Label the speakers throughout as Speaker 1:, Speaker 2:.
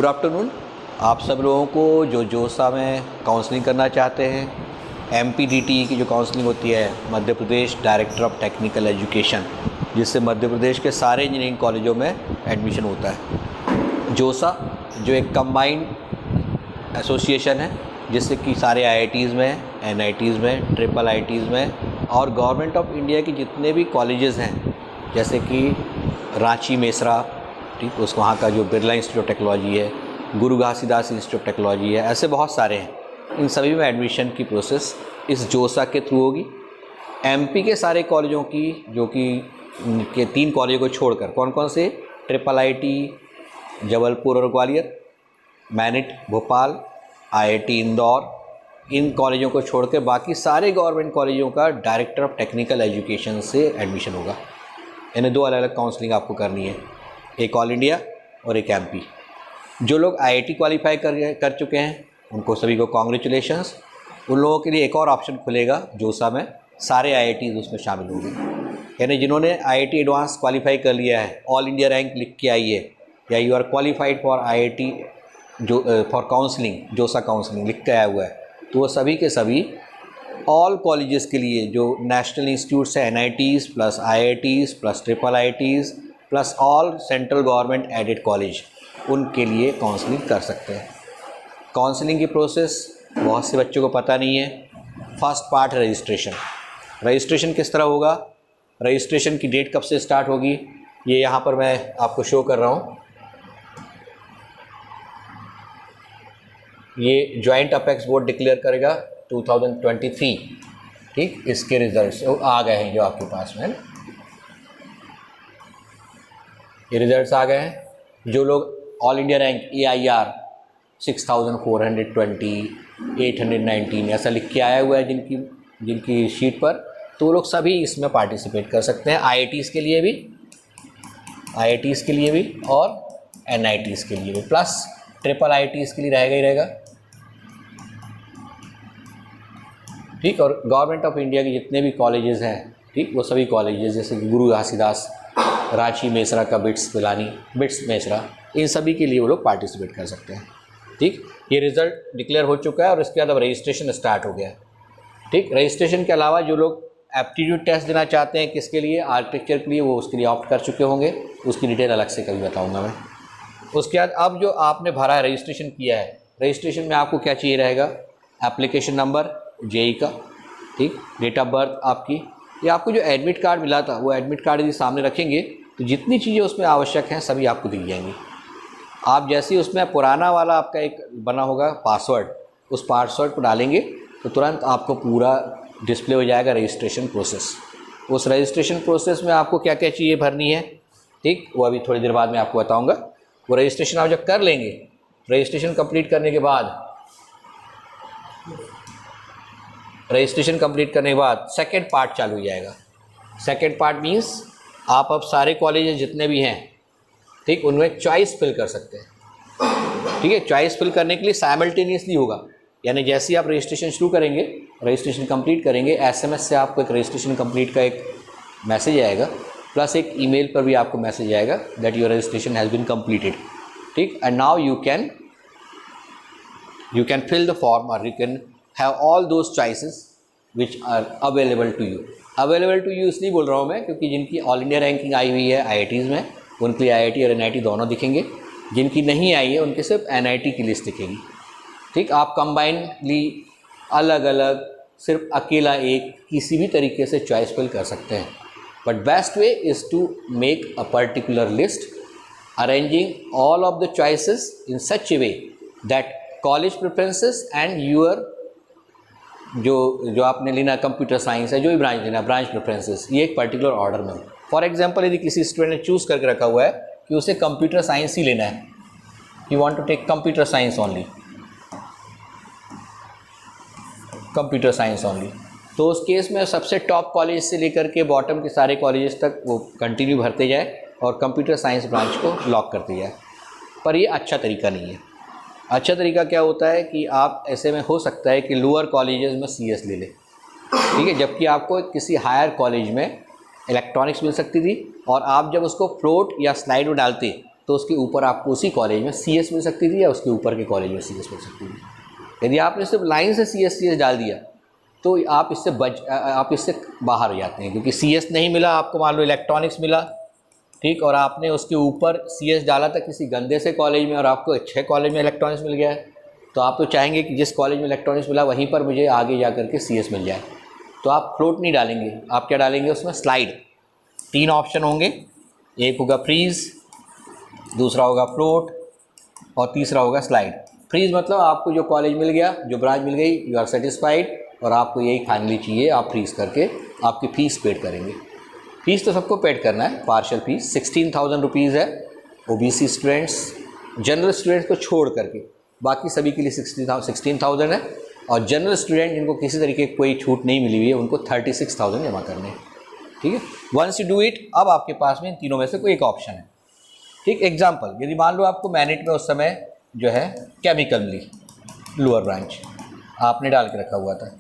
Speaker 1: Good afternoon आप सब लोगों को जो जोसा में काउंसलिंग करना चाहते हैं। MPDT की जो काउंसलिंग होती है, Madhya Pradesh director of technical education, जिससे मध्य प्रदेश के सारे इंजीनियरिंग कॉलेजों में एडमिशन होता है। जोसा जो एक कंबाइंड एसोसिएशन है, जिससे कि सारे IITs में, NITs में, IIITs में और गवर्नमेंट ऑफ इंडिया के जितने भी कॉलेजेस हैं, जैसे कि रांची मेसरा, ठीक, उस वहाँ का जो बिरला इंस्टीट्यूट ऑफ टेक्नोलॉजी है, गुरु घासीदास इंस्टीट्यूट ऑफ टेक्नोलॉजी है, ऐसे बहुत सारे हैं। इन सभी में एडमिशन की प्रोसेस इस जोसा के थ्रू होगी। MP के सारे कॉलेजों की, जो कि के 3 कॉलेजों को छोड़कर, कौन कौन से, IIIT जबलपुर और ग्वालियर, मैनिट भोपाल, IIT इंदौर, इन कॉलेजों को छोड़ के बाकी सारे गवर्नमेंट कॉलेजों का डायरेक्टर ऑफ टेक्निकल एजुकेशन से एडमिशन होगा। इन्हें 2 अलग अलग काउंसलिंग आपको करनी है, एक ऑल इंडिया और एक MP। जो लोग IIT क्वालिफाई कर चुके हैं उनको सभी को कॉन्ग्रेचुलेशंस। उन लोगों के लिए एक और ऑप्शन खुलेगा जोसा में, सारे IITs उसमें शामिल होंगे। यानी जिन्होंने IIT एडवांस क्वालिफाई कर लिया है, ऑल इंडिया रैंक लिख के आई है, या you are qualified for IIT जो फॉर काउंसलिंग, जोसा काउंसलिंग लिख के आया हुआ है, तो वो सभी के सभी ऑल कॉलेजेस के लिए जो नेशनल इंस्टीट्यूट्स है, NITs plus IITs plus IIITs plus all central government aided college, उनके लिए काउंसलिंग कर सकते हैं। काउंसलिंग की प्रोसेस बहुत से बच्चों को पता नहीं है। फर्स्ट पार्ट है रजिस्ट्रेशन। रजिस्ट्रेशन किस तरह होगा, रजिस्ट्रेशन की डेट कब से स्टार्ट होगी, ये यहाँ पर मैं आपको शो कर रहा हूँ। ये जॉइंट अपेक्स बोर्ड डिक्लेयर करेगा 2023, ठीक। इसके रिजल्ट्स आ गए हैं जो आपके पास में है ना, ये रिजल्ट्स आ गए हैं। जो लोग ऑल इंडिया रैंक AIR 6420, 819 ऐसा लिख के आया हुआ है जिनकी शीट पर, तो वो लोग सभी इसमें पार्टिसिपेट कर सकते हैं। IITs के लिए भी और NITs के लिए भी, प्लस IIITs के लिए रहेगा ही रहेगा, ठीक। और गवर्नमेंट ऑफ इंडिया के जितने भी कॉलेजेस हैं, ठीक, वो सभी कॉलेजेस जैसे कि गुरु घासीदास, रांची मेसरा का बिट्स मेसरा, इन सभी के लिए वो लोग पार्टिसिपेट कर सकते हैं, ठीक। ये रिज़ल्ट डिक्लेयर हो चुका है और इसके बाद अब रजिस्ट्रेशन स्टार्ट हो गया है, ठीक। रजिस्ट्रेशन के अलावा जो लोग एप्टीट्यूड टेस्ट देना चाहते हैं, किसके लिए, आर्किटेक्चर के लिए, वो उसके लिए ऑप्ट कर चुके होंगे, उसकी डिटेल अलग से कभी बताऊँगा मैं। उसके बाद अब जो आपने भरा है, रजिस्ट्रेशन किया है, रजिस्ट्रेशन में आपको क्या चाहिए रहेगा, एप्लीकेशन नंबर JEE का, ठीक, डेट ऑफ बर्थ आपकी, या आपको जो एडमिट कार्ड मिला था वो एडमिट कार्ड यदि सामने रखेंगे तो जितनी चीज़ें उसमें आवश्यक हैं सभी आपको दी जाएंगी। आप जैसे ही उसमें पुराना वाला आपका एक बना होगा पासवर्ड, उस पासवर्ड को डालेंगे तो तुरंत आपको पूरा डिस्प्ले हो जाएगा रजिस्ट्रेशन प्रोसेस। उस रजिस्ट्रेशन प्रोसेस में आपको क्या क्या चीज़ें भरनी है, ठीक, वो अभी थोड़ी देर बाद मैं आपको बताऊँगा। वो रजिस्ट्रेशन आप जब कर लेंगे, रजिस्ट्रेशन कंप्लीट करने के बाद सेकेंड पार्ट चालू हो जाएगा। सेकेंड पार्ट मीन्स आप अब सारे कॉलेजेस जितने भी हैं, ठीक, उनमें चॉइस फिल कर सकते हैं, ठीक है। चॉइस फिल करने के लिए साइमल्टेनियसली होगा, यानी जैसे ही आप रजिस्ट्रेशन शुरू करेंगे, रजिस्ट्रेशन कंप्लीट करेंगे, SMS से आपको एक रजिस्ट्रेशन कंप्लीट का एक मैसेज आएगा, प्लस एक ईमेल पर भी आपको मैसेज आएगा that your registration has been completed, ठीक। And now you can fill the form और you can have all those choices which are available to you. इसलिए बोल रहा हूँ मैं क्योंकि जिनकी ऑल इंडिया रैंकिंग आई हुई है IITs में, उनके लिए IIT और NIT दोनों दिखेंगे। जिनकी नहीं आई है उनके सिर्फ NIT की लिस्ट दिखेगी, ठीक। आप कंबाइनली अलग अलग सिर्फ अकेला एक किसी भी तरीके से चॉइस फिल कर सकते हैं, but best way is to make a particular list arranging all of the choices in such a way that college preferences and your जो आपने लेना कंप्यूटर साइंस है, जो भी ब्रांच लेना, ब्रांच प्रेफरेंसेस, ये एक पर्टिकुलर ऑर्डर में हो। फॉर एग्जांपल यदि किसी स्टूडेंट ने चूज़ करके रखा हुआ है कि उसे कंप्यूटर साइंस ही लेना है, you want to take computer science only, तो उस केस में सबसे टॉप कॉलेज से लेकर के बॉटम के सारे कॉलेजेस तक वो कंटिन्यू भरते जाए और कंप्यूटर साइंस ब्रांच को लॉक करते जाए। पर ये अच्छा तरीका नहीं है। अच्छा तरीका क्या होता है कि आप ऐसे में हो सकता है कि लोअर कॉलेजेस में CS ले लें, ठीक है, जबकि आपको किसी हायर कॉलेज में इलेक्ट्रॉनिक्स मिल सकती थी, और आप जब उसको फ्लोट या स्लाइड में डालते तो उसके ऊपर आपको उसी कॉलेज में CS मिल सकती थी या उसके ऊपर के कॉलेज में CS मिल सकती थी। यदि आपने सिर्फ लाइन से CS डाल दिया तो आप इससे बाहर हो जाते हैं, क्योंकि CS नहीं मिला आपको, मान लो इलेक्ट्रॉनिक्स मिला, ठीक, और आपने उसके ऊपर CS डाला था किसी गंदे से कॉलेज में और आपको अच्छे कॉलेज में इलेक्ट्रॉनिक्स मिल गया है, तो आप तो चाहेंगे कि जिस कॉलेज में इलेक्ट्रॉनिक्स मिला वहीं पर मुझे आगे जा कर के CS मिल जाए। तो आप फ्लोट नहीं डालेंगे, आप क्या डालेंगे उसमें, स्लाइड। 3 ऑप्शन होंगे, एक होगा फ्रीज़, दूसरा होगा फ्लोट और तीसरा होगा स्लाइड। फ्रीज़ मतलब आपको जो कॉलेज मिल गया, जो ब्रांच मिल गई, यू आर सेटिस्फाइड और आपको यही फाइनली चाहिए, आप फ्रीज़ करके आपकी फ़ीस पेड करेंगे। फ़ीस तो सबको पेड करना है, पार्शियल फ़ीस 16,000 रुपीज़ है। OBC स्टूडेंट्स, जनरल स्टूडेंट्स को छोड़ करके बाकी सभी के लिए 16,000 है, और जनरल स्टूडेंट जिनको किसी तरीके की कोई छूट नहीं मिली हुई है उनको 36,000 जमा करने हैं, ठीक है। वंस यू डू इट, अब आपके पास में इन तीनों में से कोई एक ऑप्शन है, ठीक। एग्जाम्पल, यदि मान लो आपको मैनेट में उस समय जो है केमिकल मिली, लोअर ब्रांच आपने डाल के रखा हुआ था,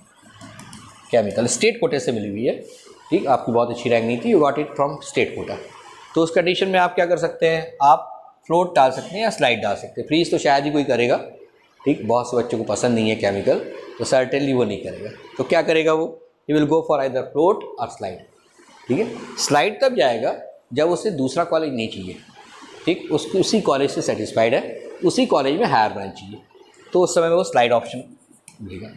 Speaker 1: केमिकल स्टेट कोटे से मिली हुई है, ठीक, आपकी बहुत अच्छी रैंक नहीं थी, you got it from state quota. तो उस कंडीशन में आप क्या कर सकते हैं, आप फ्लोट डाल सकते हैं या स्लाइड डाल सकते हैं। फ्रीज तो शायद ही कोई करेगा, ठीक, बहुत से बच्चों को पसंद नहीं है केमिकल, तो सर्टेनली वो नहीं करेगा। तो क्या करेगा वो, he will go for either float और स्लाइड, ठीक है। स्लाइड तब जाएगा जब उसे दूसरा कॉलेज नहीं चाहिए, ठीक, उसको उसी कॉलेज से सेटिस्फाइड है, उसी कॉलेज में हायर ब्रांच चाहिए, तो उस समय में वो स्लाइड ऑप्शन मिलेगा।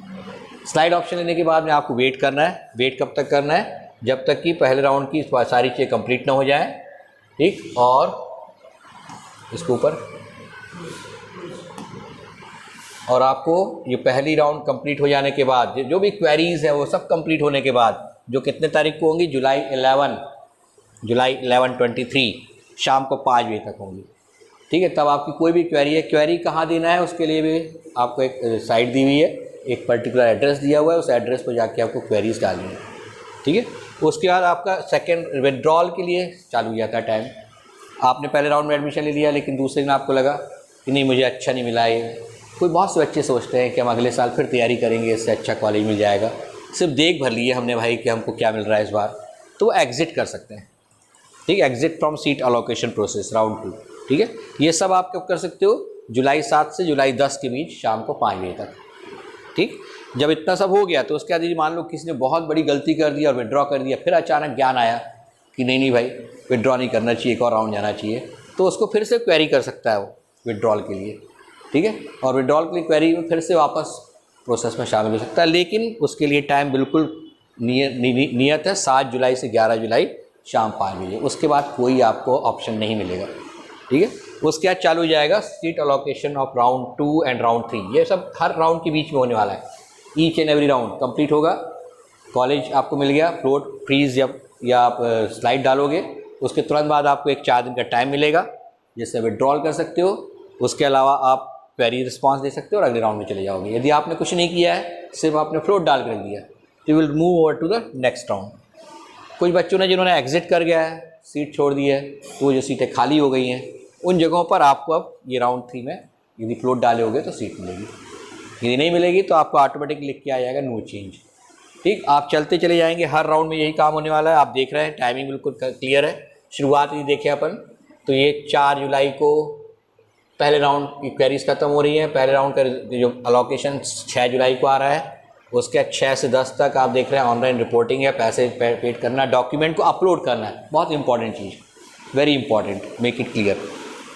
Speaker 1: स्लाइड ऑप्शन लेने के बाद में आपको वेट करना है। वेट कब तक करना है, जब तक कि पहले राउंड की सारी चीज़ें कंप्लीट ना हो जाए, ठीक, और इसके ऊपर, और आपको ये पहली राउंड कंप्लीट हो जाने के बाद जो भी क्वेरीज़ है वो सब कंप्लीट होने के बाद, जो कितने तारीख को होंगी, जुलाई 11 23 शाम को 5 बजे तक होंगी, ठीक है। तब आपकी कोई भी क्वेरी है, क्वेरी कहाँ देना है उसके लिए भी आपको एक साइट दी हुई है, एक पर्टिकुलर एड्रेस दिया हुआ है, उस एड्रेस पर जाके आपको क्वेरीज डालनी है, ठीक है। उसके बाद आपका सेकंड विड्रॉल के लिए चालू हो जाता है टाइम। आपने पहले राउंड में एडमिशन ले लिया, लेकिन दूसरे दिन आपको लगा कि नहीं मुझे अच्छा नहीं मिला, ये कोई बहुत से बच्चे सोचते हैं कि हम अगले साल फिर तैयारी करेंगे, इससे अच्छा कॉलेज मिल जाएगा, सिर्फ देख भर लिए हमने भाई कि हमको क्या मिल रहा है इस बार, तो वो एग्ज़िट कर सकते हैं, ठीक है। Exit from seat allocation process round 2, ठीक है। ये सब आप कब कर सकते हो, जुलाई 7 से जुलाई 10 के बीच शाम को 5 बजे तक, ठीक। जब इतना सब हो गया तो उसके बाद मान लो किसी ने बहुत बड़ी गलती कर दी और विड्रॉ कर दिया, फिर अचानक ज्ञान आया कि नहीं भाई विड्रॉ नहीं करना चाहिए, एक और राउंड जाना चाहिए, तो उसको फिर से क्वेरी कर सकता है वो विड्रॉल के लिए, ठीक है। और विड्रॉल के लिए क्वेरी में फिर से वापस प्रोसेस में शामिल हो सकता है, लेकिन उसके लिए टाइम बिल्कुल नियत है 7 जुलाई से 11 जुलाई शाम 5 बजे। उसके बाद कोई आपको ऑप्शन नहीं मिलेगा, ठीक है। उसके बाद चालू हो जाएगा seat allocation of round 2 and round 3। ये सब हर राउंड के बीच में होने वाला है, each and every round complete होगा। कॉलेज आपको मिल गया, फ्लोट, फ्रीज या आप स्लाइड डालोगे, उसके तुरंत बाद आपको एक 4 दिन का टाइम मिलेगा जिससे विड्रॉल कर सकते हो। उसके अलावा आप क्वेरी रिस्पांस दे सकते हो और अगले राउंड में चले जाओगे। यदि आपने कुछ नहीं किया है, सिर्फ आपने फ्लोट डाल कर रख दिया, तो you will move over to the next round. कुछ बच्चों ने जिन्होंने एग्जिट कर गया है, सीट छोड़ दी है, तो वो जो सीटें खाली हो गई हैं, उन जगहों पर आपको अब ये राउंड 3 में यदि फ्लोट डाले होगे तो सीट मिलेगी, यदि नहीं मिलेगी तो आपको ऑटोमेटिक लिख के आ जाएगा नो चेंज, ठीक। आप चलते चले जाएंगे, हर राउंड में यही काम होने वाला है। आप देख रहे हैं टाइमिंग बिल्कुल क्लियर है। शुरुआत यदि देखें अपन तो ये 4 जुलाई को पहले राउंड की क्वेरीज खत्म हो रही हैं। पहले राउंड का जो अलोकेशन 6 जुलाई को आ रहा है, उसके 6 से 10 तक आप देख रहे हैं ऑनलाइन रिपोर्टिंग है, पैसे पेड करना, डॉक्यूमेंट को अपलोड करना है, बहुत important cheese, very important, make it clear.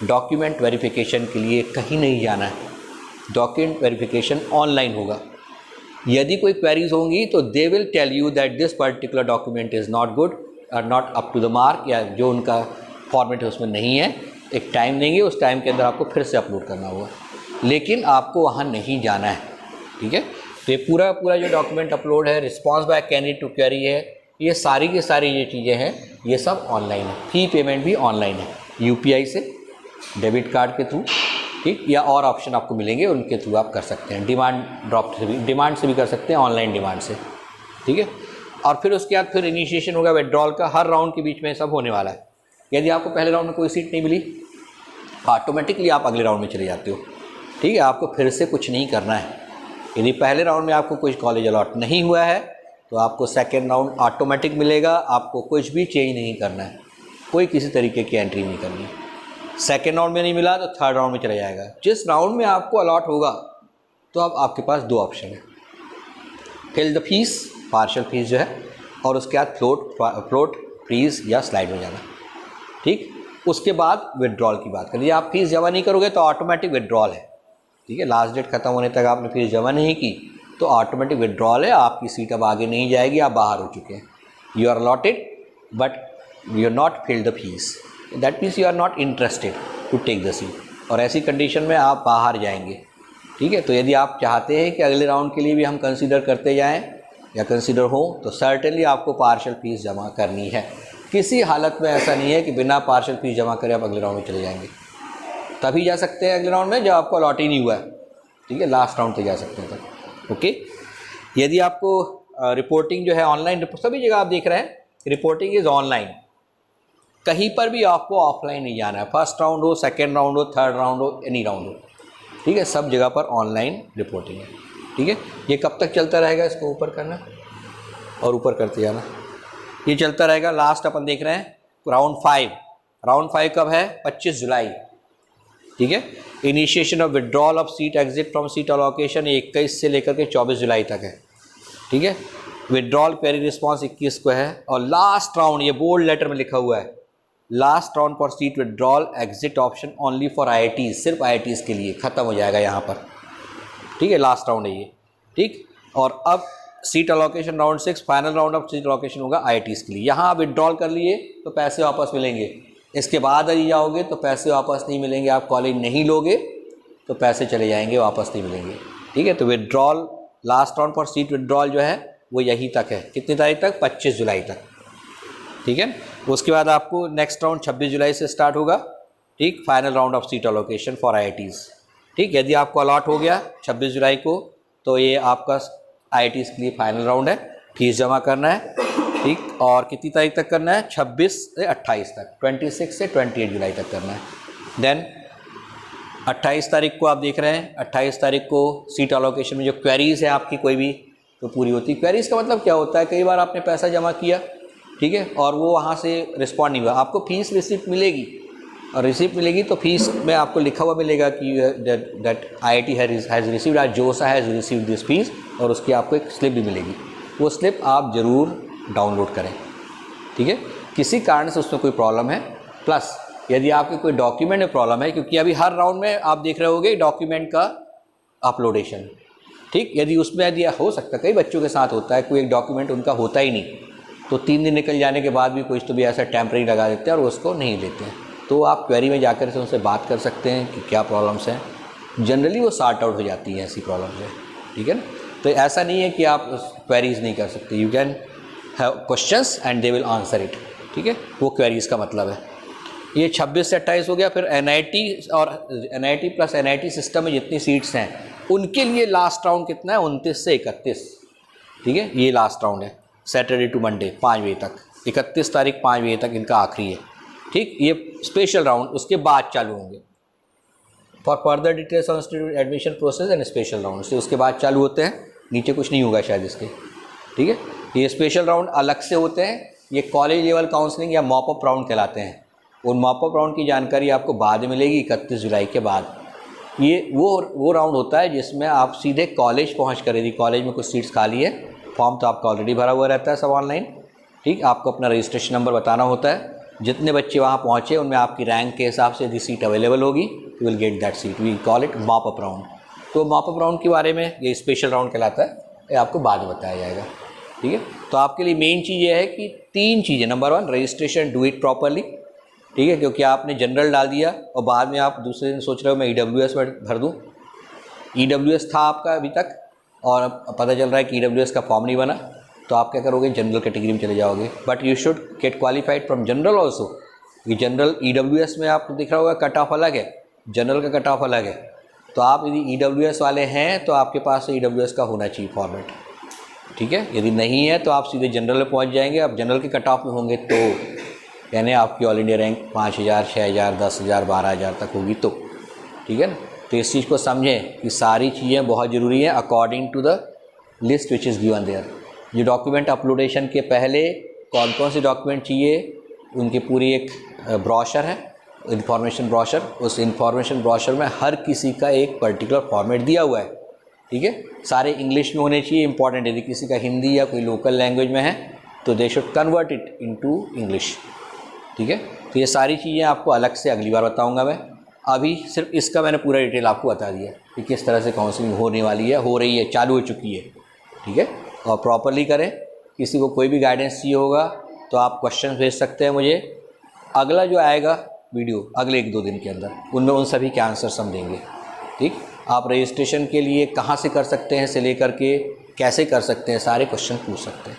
Speaker 1: Document verification के लिए कहीं नहीं जाना है, डॉक्यूमेंट वेरिफिकेशन ऑनलाइन होगा। यदि कोई क्वेरीज होंगी तो they will tell you that this particular document is not good और not up to the mark, या जो उनका फॉर्मेट है उसमें नहीं है, एक टाइम देंगे, उस टाइम के अंदर आपको फिर से अपलोड करना होगा, लेकिन आपको वहाँ नहीं जाना है, ठीक है। तो ये पूरा जो डॉक्यूमेंट अपलोड है, response by candidate to query है, ये सारी की सारी ये चीज़ें हैं, ये सब ऑनलाइन है। फी पेमेंट भी ऑनलाइन है, UPI से, डेबिट कार्ड के थ्रू, ठीक, या और ऑप्शन आपको मिलेंगे उनके थ्रू आप कर सकते हैं। डिमांड ड्राफ्ट से भी, डिमांड से भी कर सकते हैं, ऑनलाइन डिमांड से, ठीक है। और फिर उसके बाद फिर इनिशिएशन होगा विड्रॉल का, हर राउंड के बीच में सब होने वाला है। यदि आपको पहले राउंड में कोई सीट नहीं मिली, ऑटोमेटिकली आप अगले राउंड में चले जाते हो, ठीक है। आपको फिर से कुछ नहीं करना है। यदि पहले राउंड में आपको कोई कॉलेज अलॉट नहीं हुआ है तो आपको सेकेंड राउंड ऑटोमेटिक मिलेगा, आपको कुछ भी चेंज नहीं करना है, कोई किसी तरीके की एंट्री नहीं करनी है। सेकेंड राउंड में नहीं मिला तो थर्ड राउंड में चला जाएगा। जिस राउंड में आपको अलॉट होगा तो अब आपके पास दो ऑप्शन है, fill the fees, partial fees जो है, और उसके बाद फ्लोट फ्रीज या स्लाइड में जाना। ठीक, उसके बाद विड्रॉल की बात करिए। आप फीस जमा नहीं करोगे तो ऑटोमेटिक विड्रॉल है। ठीक है, लास्ट डेट खत्म होने तक आपने फीस जमा नहीं की तो ऑटोमेटिक विड्रॉल है, आपकी सीट अब आगे नहीं जाएगी, आप बाहर हो चुके हैं। You are allotted but you are not filled the fees, that means you are not interested to take the seat, और ऐसी कंडीशन में आप बाहर जाएंगे। ठीक है, तो यदि आप चाहते हैं कि अगले राउंड के लिए भी हम कंसीडर करते जाएं या कंसीडर हो तो सर्टेनली आपको पार्शियल फीस जमा करनी है। किसी हालत में ऐसा नहीं है कि बिना पार्शियल फीस जमा करे आप अगले राउंड में चले जाएंगे। तभी जा सकते हैं अगले राउंड में जब आपको अलॉट ही नहीं हुआ है। ठीक है, लास्ट राउंड तक जा सकते हैं तब। ओके, यदि आपको रिपोर्टिंग जो है ऑनलाइन, सभी जगह आप देख रहे हैं रिपोर्टिंग इज़ ऑनलाइन, कहीं पर भी आपको ऑफलाइन नहीं जाना है। फर्स्ट राउंड हो, सेकेंड राउंड हो, थर्ड राउंड हो, एनी राउंड हो, ठीक है, सब जगह पर ऑनलाइन रिपोर्टिंग है। ठीक है, ये कब तक चलता रहेगा, इसको ऊपर करना और ऊपर करते जाना, ये चलता रहेगा। लास्ट अपन देख रहे हैं राउंड 5। राउंड 5 कब है? 25 जुलाई। ठीक है, initiation of withdrawal of seat exit from seat allocation 21 से लेकर के 24 जुलाई तक है। ठीक है, विड्रॉल क्वेरी रिस्पॉन्स 21 को है, और लास्ट राउंड ये बोल्ड लेटर में लिखा हुआ है, last round for seat withdrawal exit option only for IITs, सिर्फ IITs के लिए ख़त्म हो जाएगा यहाँ पर। ठीक है, लास्ट राउंड है ये। ठीक, और अब seat allocation round 6 final round of seat allocation होगा IITs के लिए। यहाँ आप विड्रॉल कर लिए तो पैसे वापस मिलेंगे, इसके बाद यदि जाओगे तो पैसे वापस नहीं मिलेंगे। आप कॉलेज नहीं लोगे तो पैसे चले जाएंगे, वापस नहीं मिलेंगे। ठीक है, तो withdrawal last round for seat withdrawal जो है वो यहीं तक है, कितनी तारीख तक? 25 जुलाई तक। ठीक है, उसके बाद आपको नेक्स्ट राउंड 26 जुलाई से स्टार्ट होगा। ठीक, final round of seat allocation for IITs। ठीक, यदि आपको अलॉट हो गया 26 जुलाई को तो ये आपका IITs के लिए फाइनल राउंड है, फीस जमा करना है। ठीक, और कितनी तारीख तक करना है? 26 से 28 तक, 26 से 28 जुलाई तक करना है। देन 28 तारीख को आप देख रहे हैं, 28 तारीख को सीट अलोकेशन में जो क्वेरीज़ है आपकी कोई भी तो पूरी होती है। क्वेरीज़ का मतलब क्या होता है? कई बार आपने पैसा जमा किया, ठीक है, और वो वहाँ से रिस्पॉन्ड नहीं हुआ, आपको फीस रिसिप्ट मिलेगी, और रिसिप्ट मिलेगी तो फीस में आपको लिखा हुआ मिलेगा कि दैट IIT हैज़ रिसीव्ड, आज जोसा हैज़ रिसीव्ड दिस फीस, और उसकी आपको एक स्लिप भी मिलेगी। वो स्लिप आप ज़रूर डाउनलोड करें। ठीक है, किसी कारण से उसमें कोई प्रॉब्लम है, प्लस यदि आपके कोई डॉक्यूमेंट में प्रॉब्लम है, क्योंकि अभी हर राउंड में आप देख रहे होगे डॉक्यूमेंट का अपलोडेशन। ठीक, यदि उसमें यदि हो सकता है, कई बच्चों के साथ होता है, कोई एक डॉक्यूमेंट उनका होता ही नहीं, तो 3 दिन निकल जाने के बाद भी कुछ तो भी ऐसा टेम्परेरी लगा देते हैं और उसको नहीं लेते हैं। तो आप क्वेरी में जाकर से उनसे बात कर सकते हैं कि क्या प्रॉब्लम्स हैं, जनरली वो सॉर्ट आउट हो जाती हैं ऐसी प्रॉब्लम्स है। ठीक है ना, तो ऐसा नहीं है कि आप क्वेरीज नहीं कर सकते, you can have questions and they will answer it. ठीक है, वो क्वेरीज का मतलब है। ये 26 से 28 हो गया। फिर NIT और NIT प्लस NIT सिस्टम में जितनी सीट्स हैं उनके लिए लास्ट राउंड कितना है? 29 से 31। ठीक है, ये लास्ट राउंड है, सैटरडे टू मंडे 5 बजे तक, 31 तारीख 5 बजे तक इनका आखिरी है। ठीक, ये स्पेशल राउंड उसके बाद चालू होंगे। For further details on institute admission process and special round से उसके बाद चालू होते हैं, नीचे कुछ नहीं होगा शायद इसके। ठीक है, ये स्पेशल राउंड अलग से होते हैं, ये कॉलेज लेवल काउंसलिंग या मॉपअप राउंड कहलाते हैं। उन मॉपअप राउंड की जानकारी आपको बाद में मिलेगी 31 जुलाई के बाद। ये वो राउंड होता है जिसमें आप सीधे कॉलेज पहुँच कर, यदि कॉलेज में कुछ सीट्स खाली है, फॉर्म तो आपका ऑलरेडी भरा हुआ रहता है सब ऑनलाइन। ठीक, आपको अपना रजिस्ट्रेशन नंबर बताना होता है, जितने बच्चे वहाँ पहुँचे उनमें आपकी रैंक के हिसाब से यदि सीट अवेलेबल होगी you will get that seat, we call it mop up round. तो मॉपअप राउंड के बारे में ये स्पेशल राउंड कहलाता है, ये आपको बाद में बताया जाएगा। ठीक है, तो आपके लिए मेन चीज़ ये है कि 3 चीज़ें। Number 1 registration, do it properly. ठीक है, क्योंकि आपने जनरल डाल दिया और बाद में आप दूसरे दिन सोच रहे हो मैं EWS में भर दूँ। EWS था आपका अभी तक और पता चल रहा है कि EWS का फॉर्म नहीं बना, तो आप क्या करोगे? जनरल कैटेगरी में चले जाओगे। But you should get qualified from general also. ये जनरल EWS में आपको दिख रहा होगा कट ऑफ अलग है, जनरल का कट ऑफ अलग है। तो आप यदि EWS वाले हैं तो आपके पास EWS का होना चाहिए फॉर्मेट। ठीक है, यदि नहीं है तो आप सीधे जनरल में पहुंच जाएंगे। आप जनरल के कट ऑफ में होंगे तो यानी आपकी ऑल इंडिया रैंक 5000, 6000, 10000, 12000 तक होगी तो। ठीक है ना, तो इस चीज़ को समझें कि सारी चीज़ें बहुत ज़रूरी हैं according to the list which is given there. जो डॉक्यूमेंट अपलोडेशन के पहले कौन कौन से डॉक्यूमेंट चाहिए, उनकी पूरी एक ब्रोशर है, इन्फॉर्मेशन ब्रोशर, उस इन्फॉर्मेशन ब्रोशर में हर किसी का एक पर्टिकुलर फॉर्मेट दिया हुआ है, ठीक है। सारे इंग्लिश में होने चाहिए, इंपॉर्टेंट। यदि किसी का हिंदी या कोई लोकल लैंग्वेज में है तो they should convert it into English, ठीक है। तो ये सारी चीज़ें आपको अलग से अगली बार बताऊंगा मैं। अभी सिर्फ इसका मैंने पूरा डिटेल आपको बता दिया कि किस तरह से काउंसलिंग होने वाली है, हो रही है, चालू हो चुकी है, ठीक है। और प्रॉपरली करें। किसी को कोई भी गाइडेंस चाहिए होगा तो आप क्वेश्चन भेज सकते हैं मुझे। अगला जो आएगा वीडियो अगले 1-2 दिन के अंदर, उनमें उन सभी के आंसर्स हम देंगे, ठीक। आप रजिस्ट्रेशन के लिए कहाँ से कर सकते हैं से लेकर के कैसे कर सकते हैं, सारे क्वेश्चन पूछ सकते हैं।